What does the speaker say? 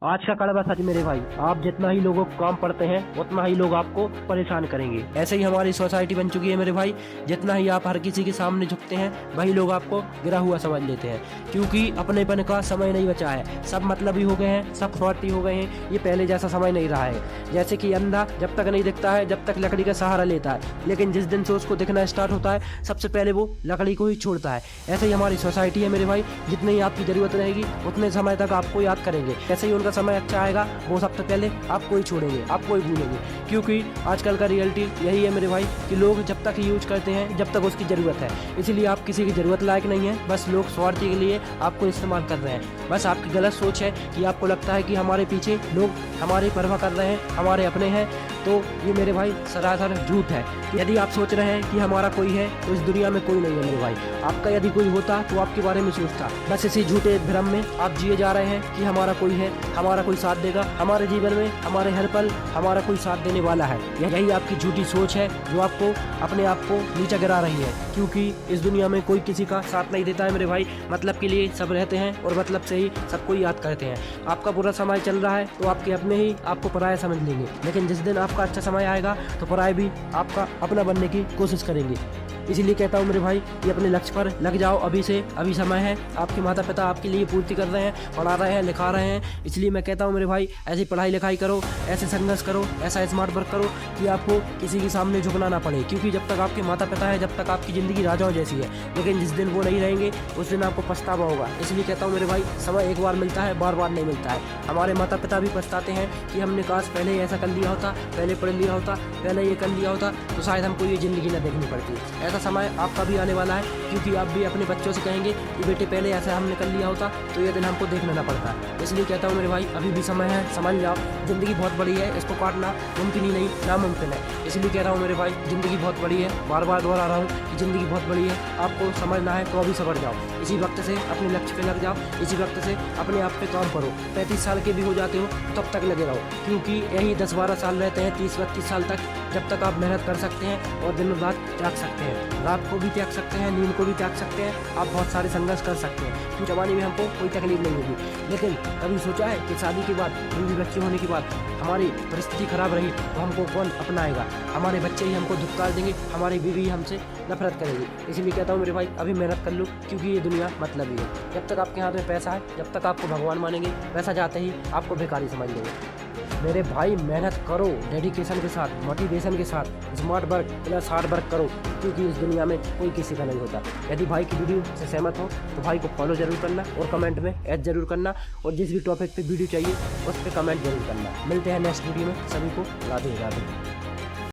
आज का कड़वा सच मेरे भाई, आप जितना ही लोगों को काम पड़ते हैं उतना ही लोग आपको परेशान करेंगे। ऐसे ही हमारी सोसाइटी बन चुकी है मेरे भाई, जितना ही आप हर किसी के सामने झुकते हैं वही लोग आपको गिरा हुआ समझ लेते हैं, क्योंकि अपनेपन का समय नहीं बचा है। सब मतलबी हो गए हैं, सब स्वार्थी हो गए हैं। ये पहले जैसा समय नहीं रहा है। जैसे कि अंधा जब तक नहीं दिखता है जब तक लकड़ी का सहारा लेता है, लेकिन जिस दिन से उसको दिखना स्टार्ट होता है सबसे पहले वो लकड़ी को ही छोड़ता है। ऐसे ही हमारी सोसाइटी है मेरे भाई, जितनी ही आपकी जरूरत रहेगी उतने समय तक आपको याद करेंगे। ऐसे ही उनका समय अच्छा आएगा वो सबसे पहले आपको ही छोड़ेंगे, आपको ही भूलेंगे। क्योंकि आजकल का रियलिटी यही है मेरे भाई कि लोग जब तक यूज करते हैं जब तक उसकी ज़रूरत है। इसीलिए आप किसी की ज़रूरत लायक नहीं है, बस लोग स्वार्थी के लिए आपको इस्तेमाल कर रहे हैं। बस आपकी गलत सोच है कि आपको लगता है कि हमारे पीछे लोग हमारी परवाह कर रहे हैं, हमारे अपने हैं, तो ये मेरे भाई सरासर झूठ है। यदि आप सोच रहे हैं कि हमारा कोई है तो इस दुनिया में कोई नहीं है मेरे भाई। आपका यदि कोई होता तो आपके बारे में सोचता। बस इसी झूठे भ्रम में आप जिए जा रहे हैं कि हमारा कोई है, हमारा कोई साथ देगा, हमारे जीवन में हमारे हर पल हमारा कोई साथ देने वाला है। यही आपकी झूठी सोच है जो आपको अपने आप को नीचे गिरा रही है, क्योंकि इस दुनिया में कोई किसी का साथ नहीं देता है मेरे भाई। मतलब के लिए सब रहते हैं और मतलब से ही सबको याद करते हैं। आपका बुरा समय चल रहा है तो आपके अपने ही आपको पराया समझ लेंगे, लेकिन जिस दिन आपका अच्छा समय आएगा तो पराये भी आपका अपना बनने की कोशिश करेंगे। इसीलिए कहता हूँ मेरे भाई कि अपने लक्ष्य पर लग जाओ अभी से, अभी समय है। आपके माता पिता आपके लिए पूर्ति कर रहे हैं, पढ़ा रहे हैं, लिखा रहे हैं। इसलिए मैं कहता हूँ मेरे भाई ऐसी पढ़ाई लिखाई करो, ऐसे संघर्ष करो, ऐसा स्मार्ट वर्क करो कि आपको किसी के सामने झुकना ना पड़े। क्योंकि जब तक आपके माता पिता है जब तक आपकी ज़िंदगी राजाओं जैसी है, लेकिन जिस दिन वो नहीं रहेंगे उस दिन आपको पछतावा होगा। इसलिए कहता हूँ मेरे भाई समय एक बार मिलता है, बार बार नहीं मिलता है। हमारे माता पिता भी पछताते हैं कि हमने काश पहले ऐसा कर लिया होता, पहले पढ़ लिया होता, पहले ये कर लिया होता तो शायद हमको ये ज़िंदगी ना देखनी पड़ती। ऐसा समय आपका भी आने वाला है, क्योंकि आप भी अपने बच्चों से कहेंगे कि बेटे पहले ऐसा हमने कर लिया होता तो ये दिन हमको देखना ना पड़ता। इसलिए कहता हूँ मेरे भाई अभी भी समय है, समझ जाओ। ज़िंदगी बहुत बड़ी है, इसको काटना मुमकिन ही नहीं, नामुमकिन है। इसलिए कह रहा हूँ मेरे भाई ज़िंदगी बहुत बड़ी है, बार बार दोहरा रहा हूँ कि ज़िंदगी बहुत बड़ी है। आपको समझना है तो अभी समझ जाओ। इसी वक्त से अपने लक्ष्य पे लग जाओ, इसी वक्त से अपने आप पे काम करो। 35 साल के भी हो जाते हो तब तक लगे रहो, क्योंकि यही 10-12 साल रहते हैं, 30-32 साल तक, जब तक आप मेहनत कर सकते हैं और दिन रात त्याग सकते हैं। रात को भी त्याग सकते हैं, नींद को भी त्याग सकते हैं, आप बहुत सारे संघर्ष कर सकते हैं। क्योंकि जवानी में हमको कोई तकलीफ नहीं होगी। लेकिन कभी सोचा है कि शादी के बाद, बीवी बच्चे होने के बाद हमारी परिस्थिति खराब रही तो हमको कौन अपनाएगा? हमारे बच्चे ही हमको धुतकार देंगे, हमारी बीवी हमसे नफरत करेगी। इसीलिए कहता हूँ मेरे भाई अभी मेहनत कर लो, क्योंकि ये दुनिया मतलबी है। जब तक आपके हाथ में पैसा है, जब तक आपको भगवान मानेंगे, पैसा जाते ही आपको भिखारी समझ लेंगे। मेरे भाई मेहनत करो, डेडिकेशन के साथ, मोटिवेशन के साथ, smart work plus hard work करो, क्योंकि इस दुनिया में कोई किसी का नहीं होता। यदि भाई की वीडियो से सहमत हो तो भाई को फॉलो जरूर करना और कमेंट में ऐड जरूर करना, और जिस भी टॉपिक पे वीडियो चाहिए उस पर कमेंट जरूर करना। मिलते हैं नेक्स्ट वीडियो में, सभी को राधे राधे।